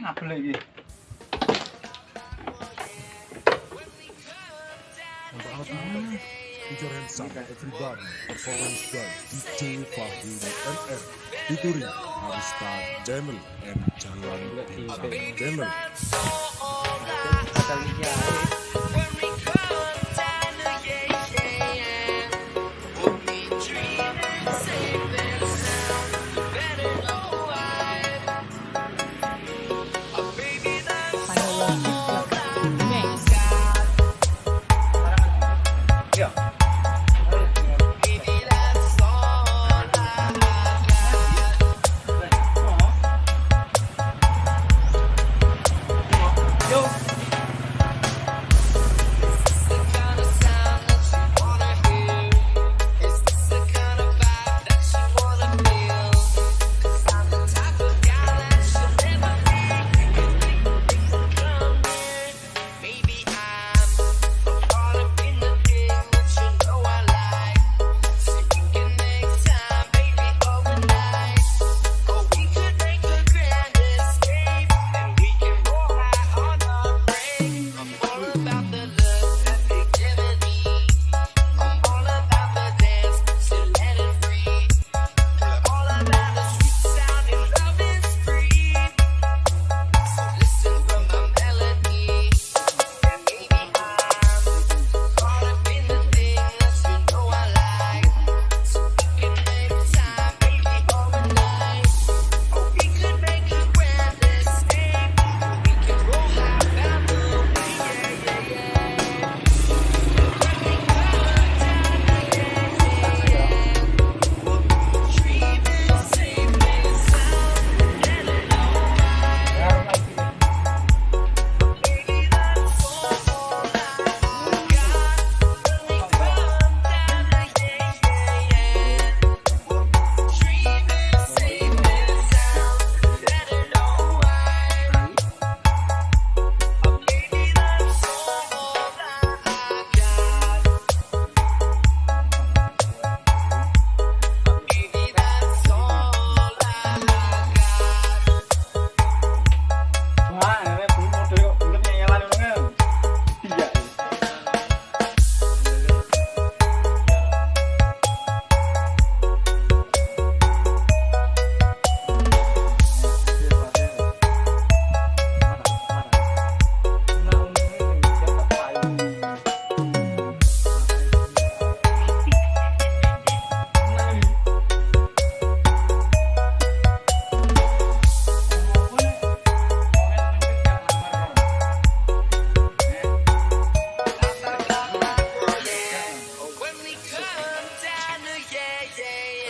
ngabel iki. Put your hands up, everybody. Performance by DJ Fahri NR. Dituri Arista Channel and Jalan Bintang Channel.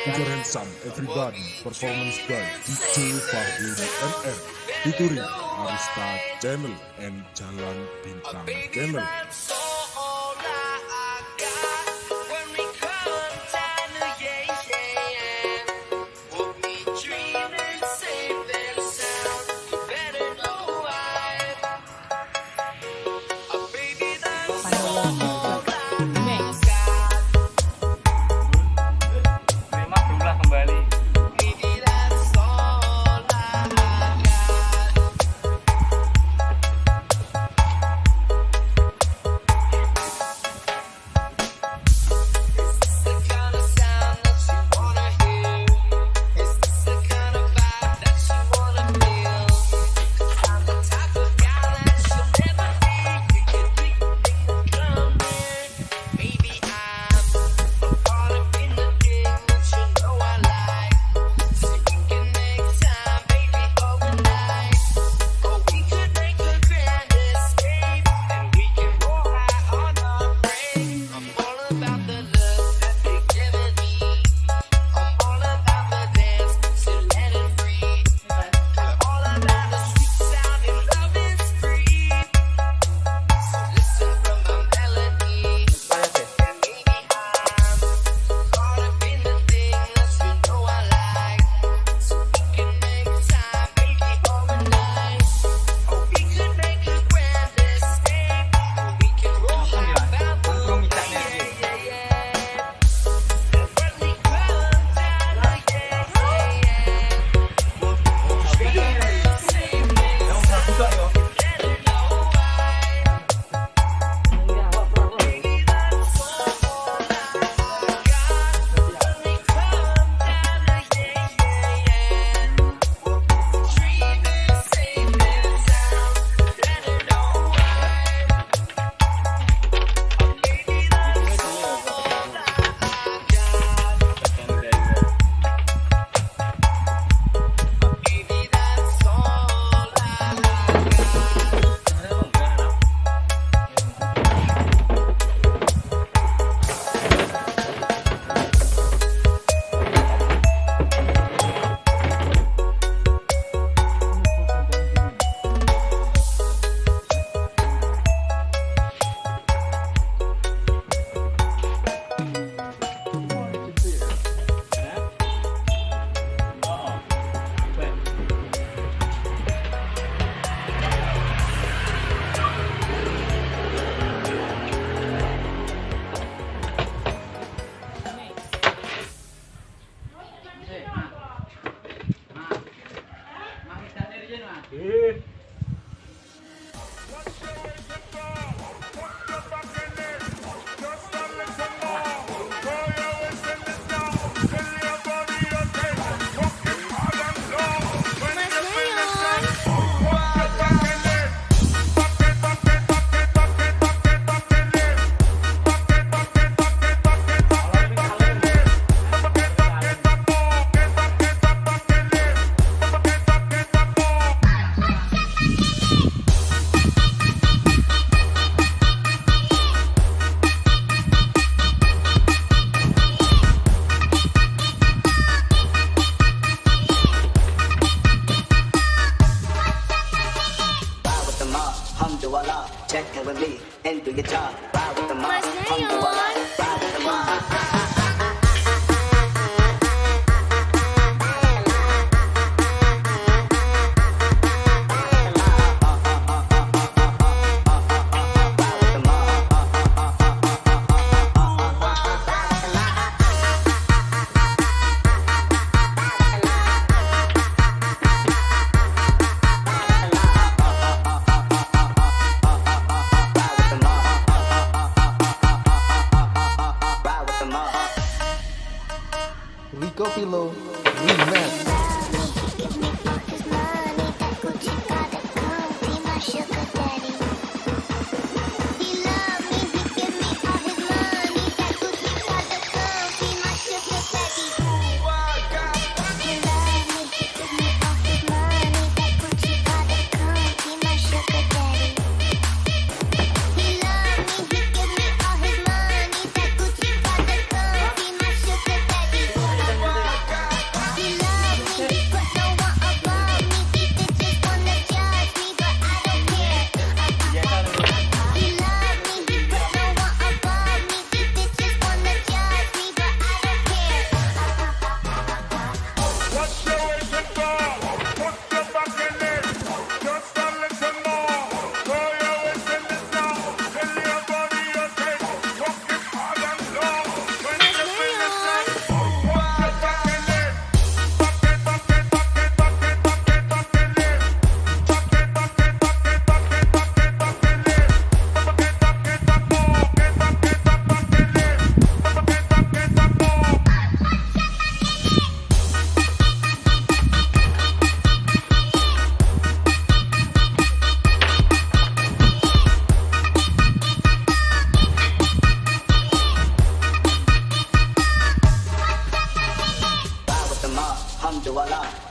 Put your hands up, everybody. Performance by DJ Fahri NR. Dituri Arista Channel and Jalan Bintang Channel. lagi. Check in with me and do your job. Ride with the mob, ride with the mob. Rico Pilo Remix.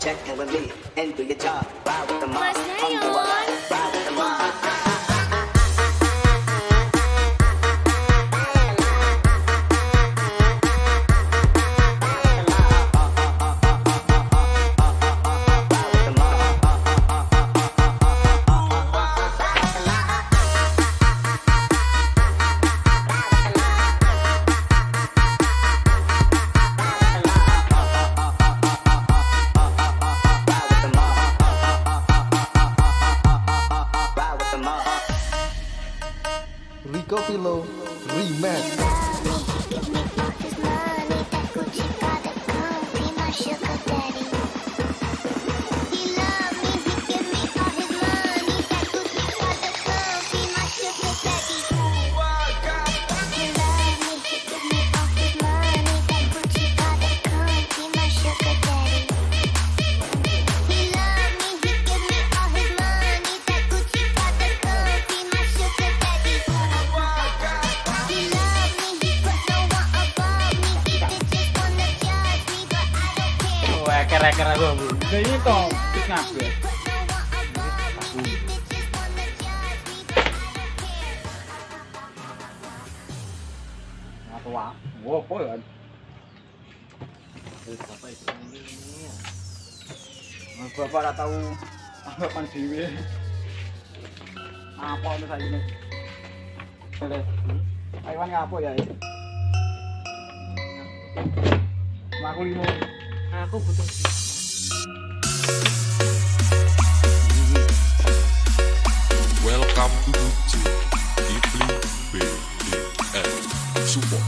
Check in with me and do your job. Ride with the mob, ride with the mob. Rico Pilo Remix. Eker-eker aku bu. Ini kok piknak ya. Wah, apa ya? Bapak ora tahu anggapan dhewe. Apa ono saiki? Aiwan ngapo ya? Aku limo. Aku butuh. Welcome to Ipli BDL Support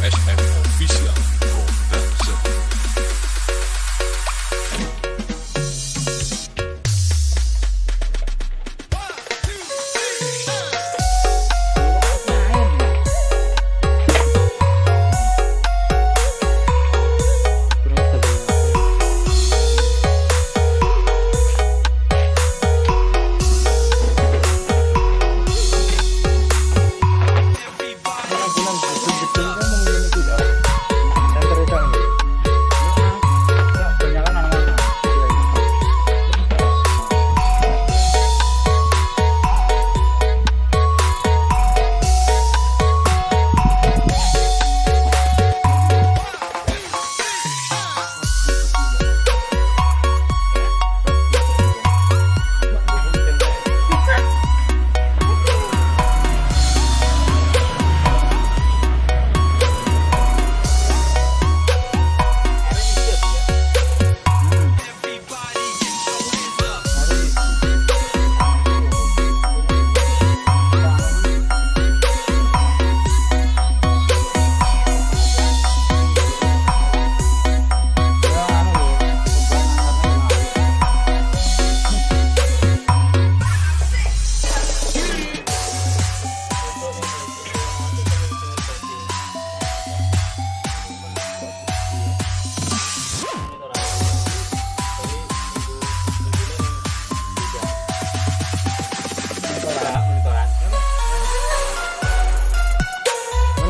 SM Official Production.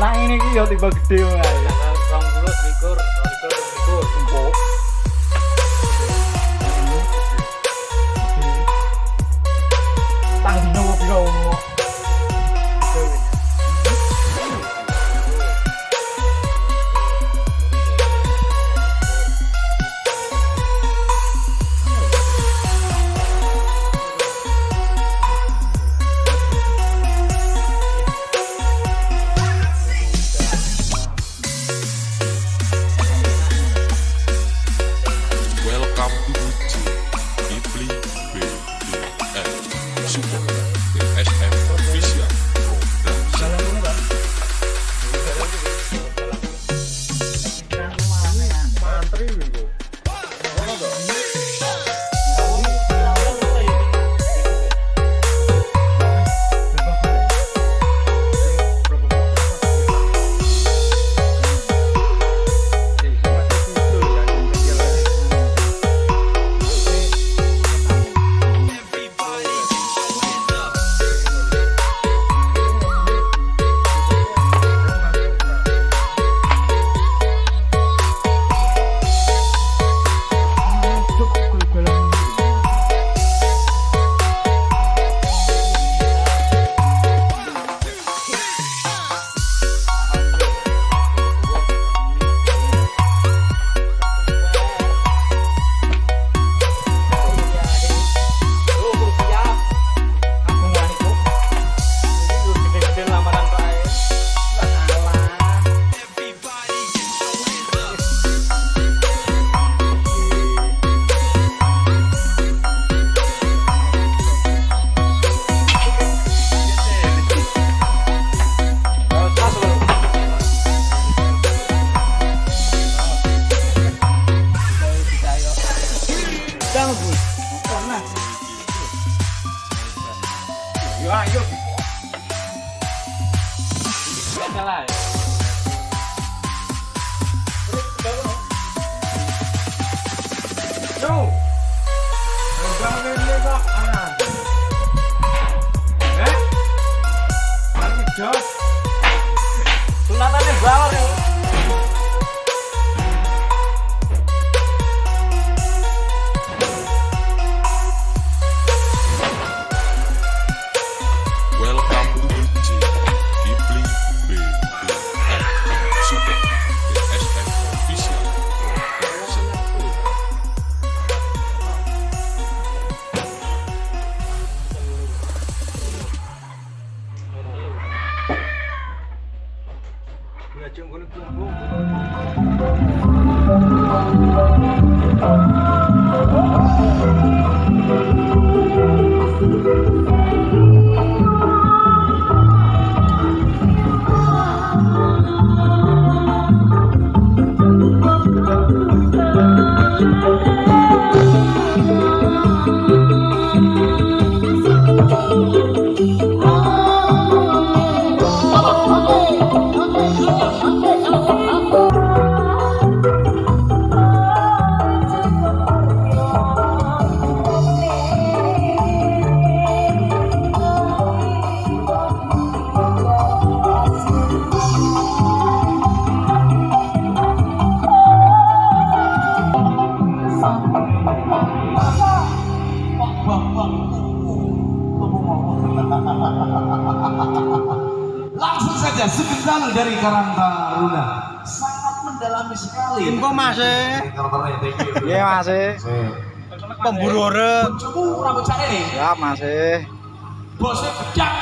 Nah ini ki yo tiba gede wae. Tanggal 20 likur empuk. Tang dino piro ngono. Welcome to UJ Deeply BDL Support DSM Official Production. Yo ayo. Salah. Yo. Jangan ini kok anak. Nanti jos. Sunatannya bawar ya. Welcome to UJ Deeply BDL Support DSM Official Production. Langsung saja sekedar dari Karang Taruna. Sangat mendalami sekali. Info masih. Iya masih. Pemburu ore. Coba rambut cari nih. Ya masih. Bosnya pedang